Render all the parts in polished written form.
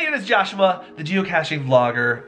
it is Joshua, the geocaching vlogger.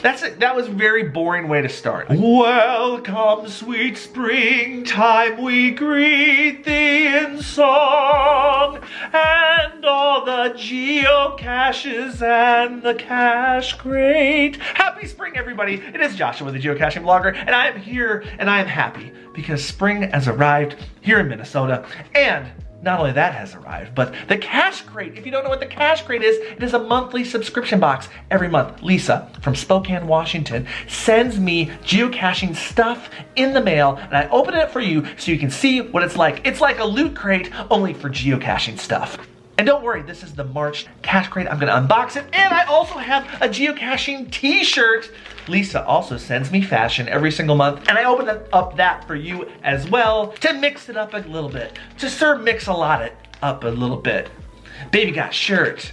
That's it. That was a very boring way to start. Welcome, sweet springtime, we greet thee in song, and all the geocaches and the cache crate. Happy spring, everybody. It is Joshua, the geocaching vlogger, and I am here and I am happy because spring has arrived here in Minnesota, and not only that has arrived, but the Cache Crate. If you don't know what the Cache Crate is, it is a monthly subscription box. Every month, Lisa from Spokane, Washington, sends me geocaching stuff in the mail, and I open it for you so you can see what it's like. It's like a loot crate, only for geocaching stuff. And don't worry, this is the March Cache Crate. I'm gonna unbox it, and I also have a Geocaching t-shirt. Lisa also sends me fashion every single month, and I open up that for you as well to mix it up a little bit, to sort of mix a lot up a little bit. Baby got shirt.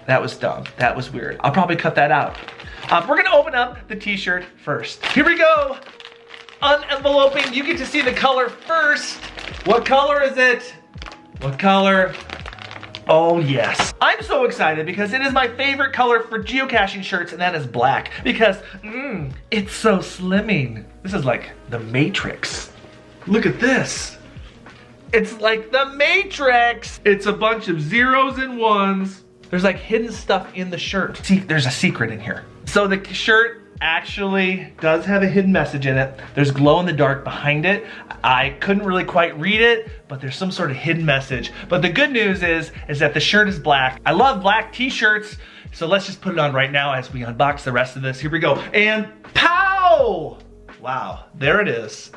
That was dumb. That was weird. I'll probably cut that out. We're gonna open up the t-shirt first. Here we go. Unenveloping. You get to see the color first. What color is it? What color? Oh yes. I'm so excited because it is my favorite color for geocaching shirts, and that is black, because it's so slimming. This is like the Matrix. Look at this. It's like the Matrix. It's a bunch of zeros and ones. There's like hidden stuff in the shirt. See, there's a secret in here. So the shirt actually does have a hidden message in it. There's glow in the dark behind it. I couldn't really quite read it, but there's some sort of hidden message. But the good news is that the shirt is black. I love black t-shirts, so let's just put it on right now as we unbox the rest of this. Here we go, and pow! Wow, there it is.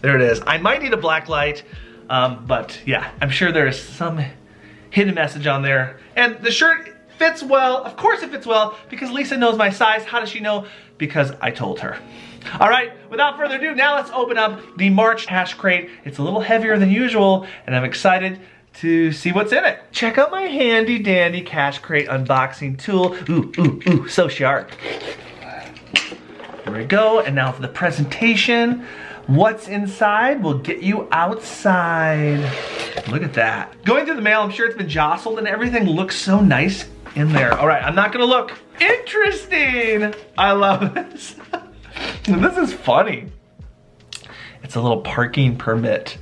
There it is. I might need a black light, but yeah, I'm sure there's some hidden message on there. And the shirt fits well. Of course it fits well, because Lisa knows my size. How does she know? Because I told her. All right, without further ado, now let's open up the March Cache Crate. It's a little heavier than usual, and I'm excited to see what's in it. Check out my handy dandy Cache Crate unboxing tool. Ooh, ooh, ooh, so sharp. Here we go, and now for the presentation. What's inside will get you outside. Look at that. Going through the mail, I'm sure it's been jostled, and everything looks so nice in there. All right, I'm not gonna look. Interesting. I love this. This is funny. It's a little parking permit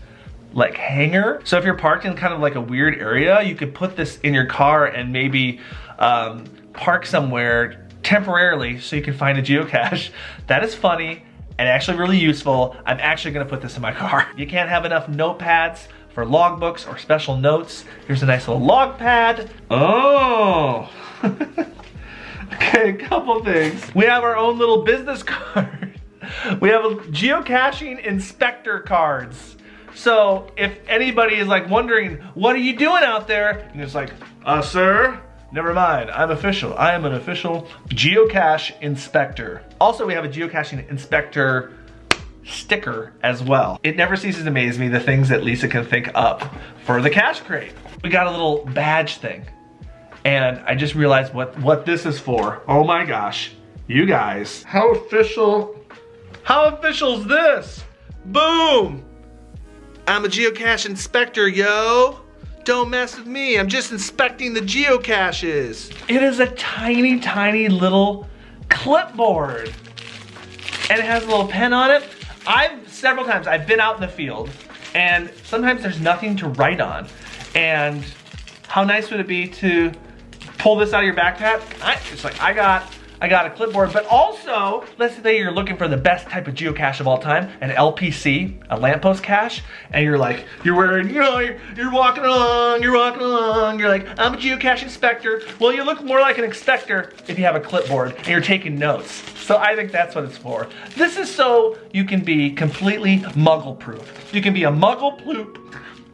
like hanger. So if you're parked in kind of like a weird area, you could put this in your car and maybe park somewhere temporarily so you can find a geocache. That is funny and actually really useful. I'm actually gonna put this in my car. You can't have enough notepads for logbooks or special notes. Here's a nice little log pad. Oh. Okay, a couple things. We have our own little business card. We have a geocaching inspector cards. So if anybody is like wondering, what are you doing out there? And it's like, sir, never mind, I'm official. I am an official geocache inspector. Also, we have a geocaching inspector sticker as well. It never ceases to amaze me the things that Lisa can think up for the Cache Crate. We got a little badge thing, and I just realized what this is for. Oh my gosh, you guys, how official is this? Boom! I'm a geocache inspector, yo. Don't mess with me, I'm just inspecting the geocaches. It is a tiny, tiny little clipboard, and it has a little pen on it. Several times I've been out in the field, and sometimes there's nothing to write on. And how nice would it be to pull this out of your backpack? It's like, I got a clipboard, but also, let's say you're looking for the best type of geocache of all time, an LPC, a lamppost cache, and you're wearing, you're walking along, you're like, I'm a geocache inspector. Well, you look more like an inspector if you have a clipboard and you're taking notes. So I think that's what it's for. This is so you can be completely muggle proof. You can be a muggle poop.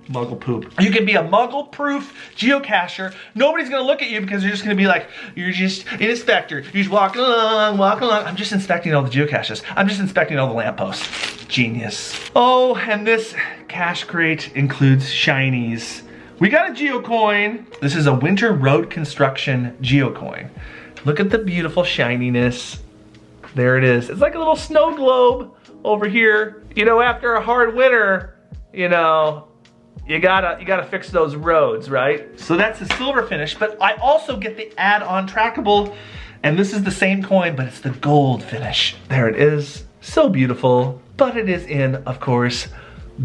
You can be a muggle-proof geocacher. Nobody's gonna look at you because you're just gonna be like, you're just an inspector. You're just walking along. I'm just inspecting all the geocaches. I'm just inspecting all the lampposts. Genius. Oh, and this Cache Crate includes shinies. We got a Geocoin. This is a winter road construction Geocoin. Look at the beautiful shininess. There it is. It's like a little snow globe over here. You know, after a hard winter, you know, you gotta fix those roads, right? So that's the silver finish, but I also get the add-on trackable, and this is the same coin, but it's the gold finish. There it is, so beautiful, but it is in, of course,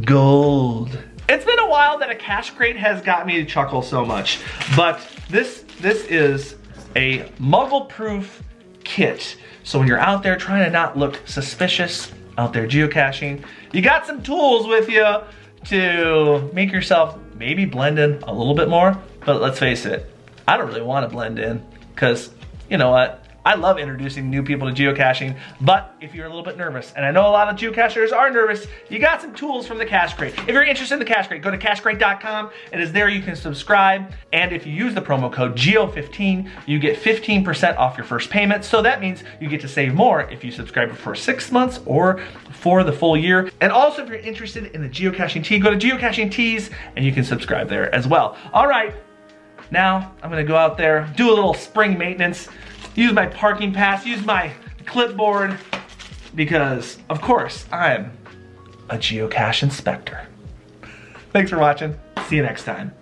gold. It's been a while that a cash crate has got me to chuckle so much, but this is a muggle-proof kit. So when you're out there trying to not look suspicious, out there geocaching, you got some tools with you to make yourself maybe blend in a little bit more. But let's face it, I don't really want to blend in, because you know what? I love introducing new people to geocaching, but if you're a little bit nervous, and I know a lot of geocachers are nervous, you got some tools from the Cache Crate. If you're interested in the Cache Crate, go to cachecrate.com. It is there you can subscribe, and if you use the promo code GEO15, you get 15% off your first payment, so that means you get to save more if you subscribe for 6 months or for the full year. And also, if you're interested in the Geocaching Tee, go to Geocaching Tees, and you can subscribe there as well. All right, now I'm gonna go out there, do a little spring maintenance, use my parking pass, use my clipboard, because of course I'm a geocache inspector. Thanks for watching. See you next time.